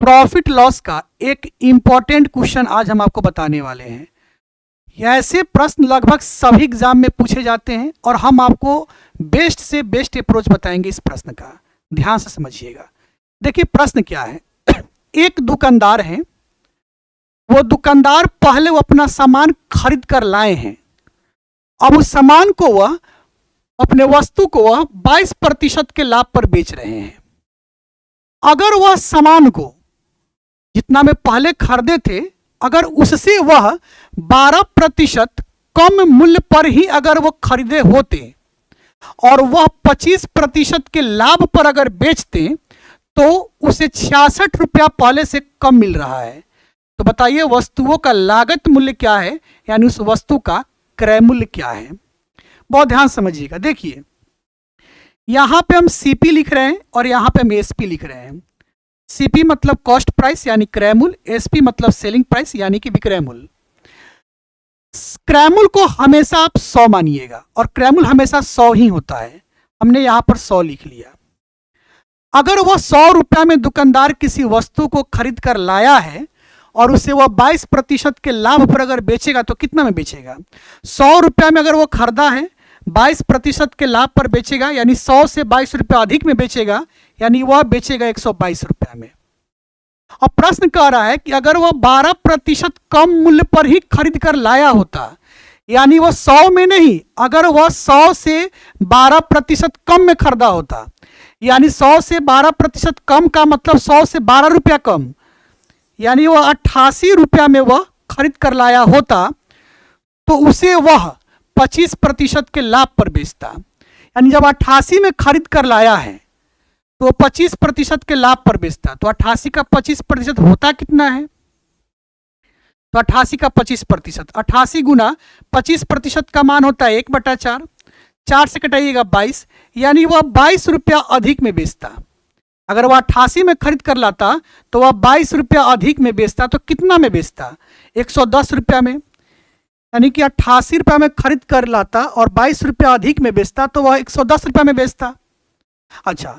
Profit loss का एक important question आज हम आपको बताने वाले हैं। ऐसे प्रश्न लगभग सभी एग्जाम में पूछे जाते हैं और हम आपको बेस्ट से बेस्ट अप्रोच बताएंगे इस प्रश्न का। ध्यान से समझिएगा। देखिए प्रश्न क्या है। एक दुकानदार है, वो दुकानदार पहले वो अपना सामान खरीद कर लाए हैं। अब उस सामान को वह अपने वस्तु को वह 22% के लाभ पर बेच रहे हैं। अगर वह सामान को जितना में पहले खरीदे थे, अगर उससे वह 12% कम मूल्य पर ही अगर वो खरीदे होते और वह 25% के लाभ पर अगर बेचते तो उसे 66 रुपया पहले से कम मिल रहा है। तो बताइए वस्तुओं का लागत मूल्य क्या है, यानी उस वस्तु का क्रय मूल्य क्या है। बहुत ध्यान समझिएगा। देखिए यहां पे हम सीपी लिख रहे हैं और यहां पे हम एसपी लिख रहे हैं। सीपी मतलब कॉस्ट प्राइस यानी क्रय मूल्य, एसपी मतलब सेलिंग प्राइस यानी कि विक्रय मूल्य। क्रय मूल्य को हमेशा आप 100 मानिएगा और क्रय मूल्य हमेशा 100 ही होता है। हमने यहां पर 100 लिख लिया। अगर वह 100 रुपया में दुकानदार किसी वस्तु को खरीद कर लाया है और उसे वह 22% के लाभ पर अगर बेचेगा तो कितना में बेचेगा। 100 रुपया में अगर वो खरीदा है, 22% के लाभ पर बेचेगा, यानी 100 से 22 रुपया अधिक में बेचेगा, यानी वह बेचेगा 122 रुपया में। और प्रश्न कह रहा है कि अगर वह 12% कम मूल्य पर ही खरीद कर लाया होता, यानी वह 100 में नहीं, अगर वह 100 से 12% कम में खरीदा होता, यानी 100 से 12% कम का मतलब 100 से 12 रुपया कम, यानी वह 88 रुपया में वह खरीद कर लाया होता तो उसे वह 25% के लाभ पर बेचता। यानी जब 88 में खरीद कर लाया है तो 25% के लाभ पर बेचता। तो 88 का 25% होता कितना है। तो 88 का 25%, 88 गुना 25% का मान होता है 1/4, 4 से कटाइएगा 22, यानी वह 22 रुपया अधिक में बेचता। अगर वह 88 में खरीद कर लाता तो वह 22 रुपया अधिक में बेचता। तो कितना में बेचता, 110 रुपया में। यानी कि 88 रुपया में खरीद कर लाता और 22 रुपया अधिक में बेचता तो वह 110 रुपया में बेचता। अच्छा,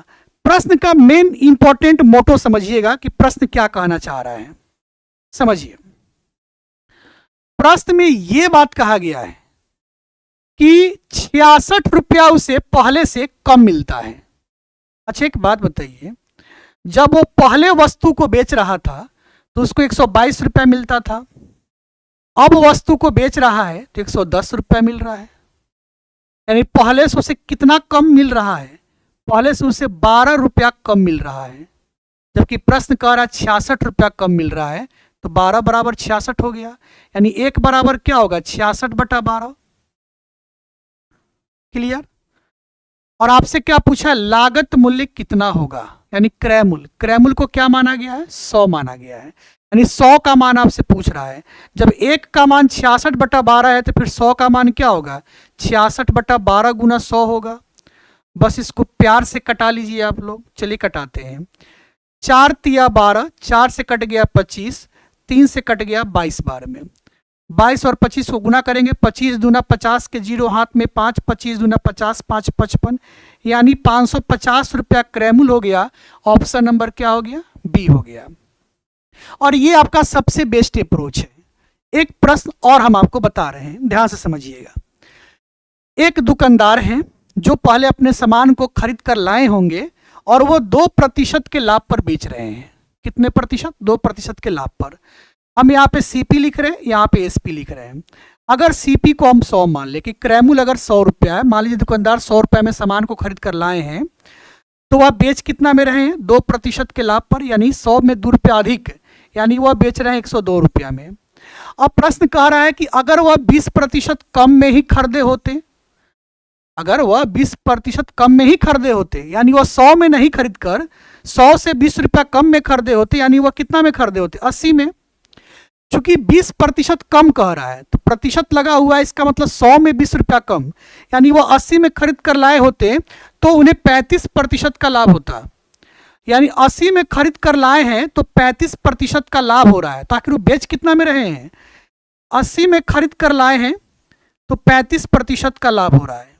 प्रश्न का मेन इंपॉर्टेंट मोटो समझिएगा कि प्रश्न क्या कहना चाह रहा है। समझिए, प्रश्न में यह बात कहा गया है कि 66 रुपया उसे पहले से कम मिलता है। अच्छा एक बात बताइए, जब वो पहले वस्तु को बेच रहा था तो उसको 122 रुपया मिलता था, अब वस्तु को बेच रहा है तो 110 रुपया मिल रहा है। यानी पहले से उसे कितना कम मिल रहा है, पहले से उसे 12 रुपया कम मिल रहा है। जबकि प्रश्न कह रहा है 66 रुपया कम मिल रहा है, तो 12 बराबर 66 हो गया। यानी 1 बराबर क्या होगा, 66/12। क्लियर। और आपसे क्या पूछा है, लागत मूल्य कितना होगा, यानी क्रय मूल्य। क्रय मूल्य को क्या माना गया है, 100 माना गया है। यानी 100 का मान आपसे पूछ रहा है। जब 1 का मान 66/12 है तो फिर 100 का मान क्या होगा, 66/12 गुना 100 होगा। बस इसको प्यार से कटा लीजिए आप लोग। चलिए कटाते हैं। 4 तिया 12, 4 से कट गया 25, 3 से कट गया 22 बार में। 22 और 25 को गुना करेंगे, 25 दूना 50 के 0 हाथ में 5, 25 दूना 50, 5 55, यानी 550 रुपया क्रय मूल्य हो गया। ऑप्शन नंबर क्या हो गया, बी हो गया। और ये आपका सबसे बेस्ट अप्रोच है। एक प्रश्न और हम आपको बता रहे हैं, ध्यान से समझिएगा। एक दुकानदार हैं जो पहले अपने सामान को खरीद कर लाए होंगे और वो 2% के लाभ पर बेच रहे हैं। कितने प्रतिशत, 2% के लाभ पर। हम यहाँ पे सीपी लिख रहे हैं, यहाँ पे एसपी लिख रहे हैं। अगर सीपी को हम 100 मान ले कि क्रय मूल्य अगर 100 रुपया है, मान लीजिए दुकानदार 100 रुपये में सामान को खरीद कर लाए हैं, तो वह बेच कितना में रहे हैं, 2% के लाभ पर, यानी 100 में 2 रुपया अधिक, यानी वह बेच रहे हैं 102 रुपया में। अब प्रश्न कह रहा है कि अगर वह 20% कम में ही खरीदे होते, अगर वह 20% कम में ही खरीदे होते, यानी वह 100 में नहीं खरीद कर 100 से 20 रुपया कम में खरीदे होते, यानी वह कितना में खरीदे होते, 80 में। चूंकि 20% कम कह रहा है तो प्रतिशत लगा हुआ है, इसका मतलब 100 में 20 रुपया कम, यानी वह 80 में खरीद कर लाए होते तो उन्हें 35% का लाभ होता। यानी 80 में खरीद कर लाए हैं तो 35% का लाभ हो रहा है। ताकि वो बेच कितना में रहे हैं, 80 में खरीद कर लाए हैं तो 35% का लाभ हो रहा है।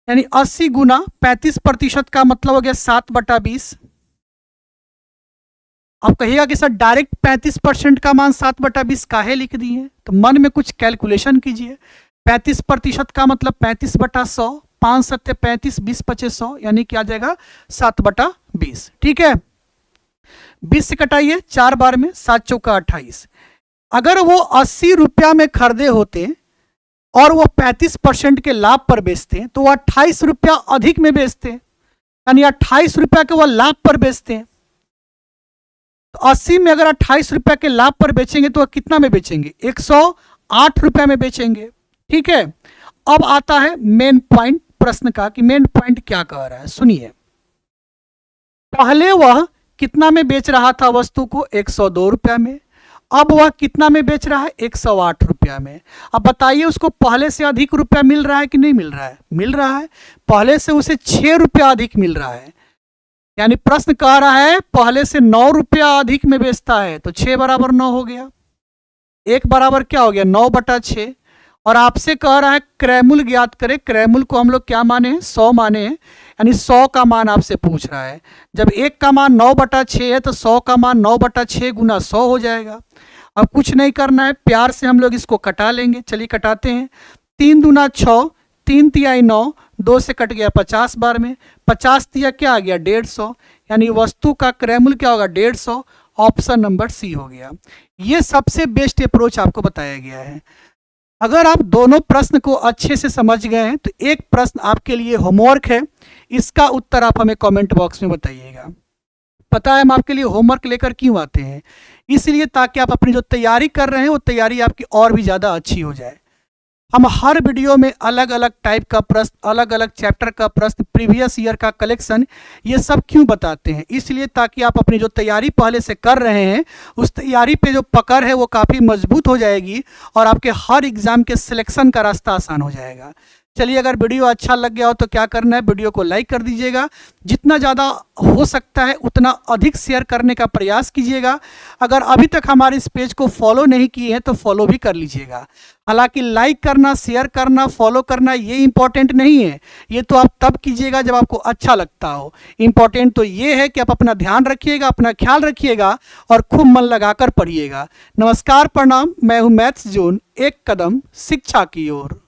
यानी 80 गुना 35% का मतलब हो गया 7/20, अब कहिएगा कि सर डायरेक्ट 35% का मान 7/20 काहे लिख दिए, तो मन में कुछ कैलकुलेशन कीजिए। 35% का मतलब 35/100, 5 सत्ते 35, 20 पचे 100, यानी कि आ जाएगा 7/20। ठीक है, 20 से कटाइए 4 बार में, 7 चौका 28। अगर वो 80 रुपया में खरीदे होते और वो 35% के लाभ पर बेचते तो वो 28 रुपया अधिक में बेचते, यानी 28 रुपया के वो लाभ पर बेचते हैं। तो 80 में अगर 28 रुपया के लाभ पर बेचेंगे तो कितना में बेचेंगे, 108 रुपया में बेचेंगे। ठीक है, अब आता है मेन पॉइंट प्रश्न का कि मेन पॉइंट क्या कह रहा है, सुनिए। पहले वह कितना में बेच रहा था वस्तु को, 102 रुपया में। अब वह कितना में बेच रहा है, 108 रुपया में। अब बताइए उसको पहले से अधिक रुपया मिल रहा है कि नहीं मिल रहा है, मिल रहा है। पहले से उसे 6 रुपया अधिक मिल रहा है, यानी प्रश्न कह रहा है पहले से 9 रुपया अधिक में बेचता है, तो 6 बराबर 9 हो गया। 1 बराबर क्या हो गया, 9/6। और आपसे कह रहा है क्रयमूल्य ज्ञात करें। क्रयमूल्य को हम लोग क्या माने हैं, 100 माने हैं, यानी 100 का मान आपसे पूछ रहा है। जब 1 का मान 9/6 है तो 100 का मान 9/6 गुना 100 हो जाएगा। अब कुछ नहीं करना है, प्यार से हम लोग इसको कटा लेंगे। चलिए कटाते हैं। 3 दूना 6, 3 तिहाई 9, 2 से कट गया 50 बार में, 50 तिया क्या आ गया, 150, यानी वस्तु का क्रयमूल्य क्या होगा, 150। ऑप्शन नंबर सी हो गया। ये सबसे बेस्ट अप्रोच आपको बताया गया है। अगर आप दोनों प्रश्न को अच्छे से समझ गए हैं तो एक प्रश्न आपके लिए होमवर्क है, इसका उत्तर आप हमें कमेंट बॉक्स में बताइएगा। पता है हम आपके लिए होमवर्क लेकर क्यों आते हैं, इसलिए ताकि आप अपनी जो तैयारी कर रहे हैं वो तैयारी आपकी और भी ज़्यादा अच्छी हो जाए। हम हर वीडियो में अलग अलग टाइप का प्रश्न, अलग अलग चैप्टर का प्रश्न, प्रीवियस ईयर का कलेक्शन, ये सब क्यों बताते हैं, इसलिए ताकि आप अपनी जो तैयारी पहले से कर रहे हैं उस तैयारी पे जो पकड़ है वो काफ़ी मजबूत हो जाएगी और आपके हर एग्ज़ाम के सिलेक्शन का रास्ता आसान हो जाएगा। चलिए, अगर वीडियो अच्छा लग गया हो तो क्या करना है, वीडियो को लाइक कर दीजिएगा। जितना ज़्यादा हो सकता है उतना अधिक शेयर करने का प्रयास कीजिएगा। अगर अभी तक हमारे इस पेज को फॉलो नहीं किए हैं तो फॉलो भी कर लीजिएगा। हालांकि लाइक करना, शेयर करना, फॉलो करना ये इंपॉर्टेंट नहीं है, ये तो आप तब कीजिएगा जब आपको अच्छा लगता हो। इंपॉर्टेंट तो ये है कि आप अपना ध्यान रखिएगा, अपना ख्याल रखिएगा और खूब मन लगाकर पढ़िएगा। नमस्कार, प्रणाम, मैं हूँ मैथ्स जोन, एक कदम शिक्षा की ओर।